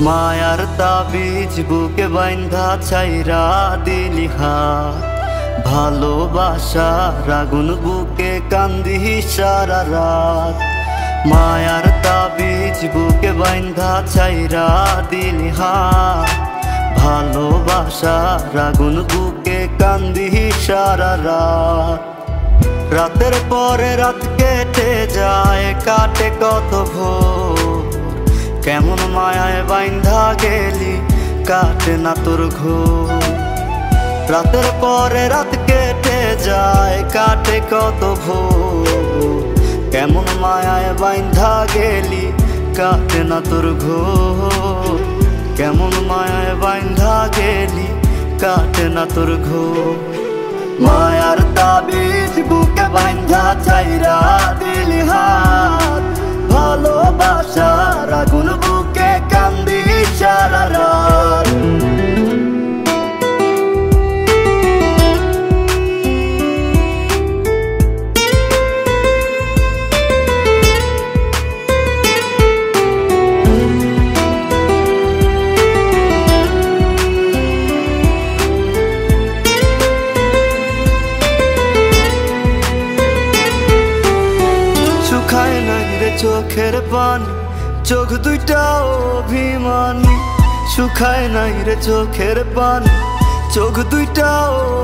মায়ার তাবিজ বুকে বাইন্ধা ছাইরা দিলি হাত, ভালোবাসার আগুন বুকে কান্দি সারা রাত। মায়ার তাবিজ বুকে বাইন্ধা ছাইরা দিলি হাত, ভালোবাসার আগুন বুকে কান্দি সারা রাত। রাতের পরে রাত কেটে যায়, কাটে কত ভোর, কেমন মায়ায় বাইন্ধা গেলি কাটে না তোর ঘোর। রাতের পরে রাত কেটে যায়, কাটে কত ভোর, কেমন মায়ায় বাইন্ধা গেলি কাটে না তোর ঘোর। কেমন মায়ায় বাইন্ধা গেলি কাটে না তোর ঘোর। মায়ার তাবিজ বুকে বাইন্ধা ছাইরা দিলি হাত, ভালোবাসার আগুন বুকে কান্দি সারা রাত। শুকায় নাই রে চোখের পানি, চোখ দুইটা অভিমানী। শুকায় নাই রে চোখের পানি, চোখ দুইটা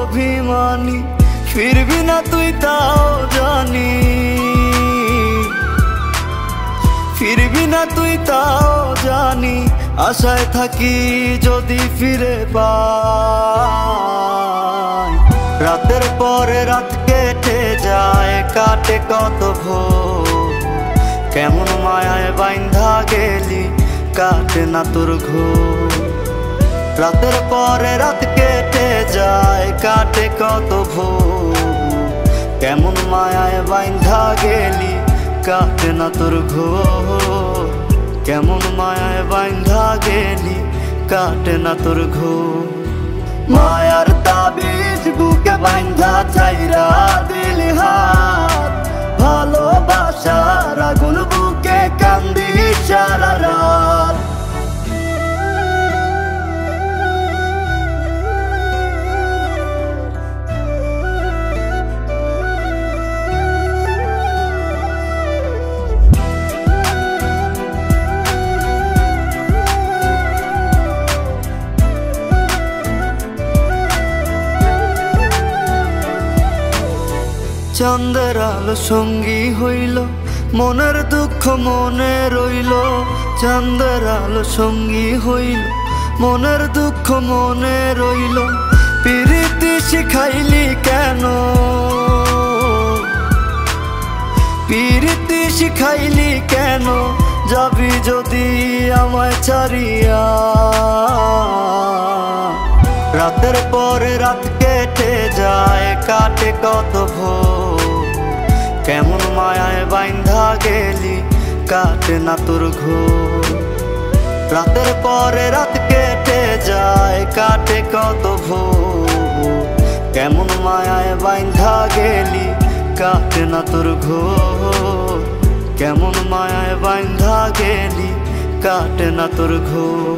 অভিমানী। ফিরবি না তুই তাও জানি, ফিরবি না তুই তাও জানি। আশায় থাকি যদি ফিরে পাই। রাতের পরে রাত কেটে যায়, কাটে কত ভোর, কেমন মায়ায় বাইন্ধা গেলি কাটে না তোর ঘোর। রাতের পরে রাত কেটে যায়, কাটে কত ভোর, কেমন মায়ায় বাইন্ধা গেলি কাটে না তোর ঘোর। কেমন মায়ায় বাইন্ধা গেলি কাটে না তোর ঘোর। মায়ার তাবিজ বুকে বাইন্ধা ছাইরা দিলি হাত, ভালোবাসার আগুন বুকে কান্দি সারা রাত। চাঁদের আলো সঙ্গী হইল, মনের দুঃখ মনে রইল। চাঁদের আলো সঙ্গী হইল, মনের দুঃখ মনে রইল। প্রীতি শিখাইলি কেন, প্রীতি শিখাইলি কেন, যাবি যদি আমায় ছাড়িয়া। রাতের পরে রাত কেটে যায়, কাটে কত ভোর, কেমন মায়ায় বাইন্ধা গেলি কাটে না তোর ঘোর। রাতের পরে রাত কেটে যায়, কাটে কত ভোর, কেমন মায়ায় বাইন্ধা গেলি কাটে না তোর ঘোর। কেমন মায়ায় বাইন্ধা গেলি কাটে না তোর ঘোর।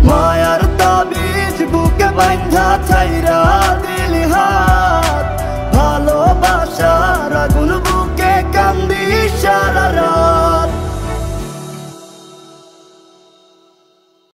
মায়ার তাবিজ বুকে বাইন্ধা ছাইরা দিলি হাত, ভালোবাসার আগুন বুকে কান্দি সারা রাত।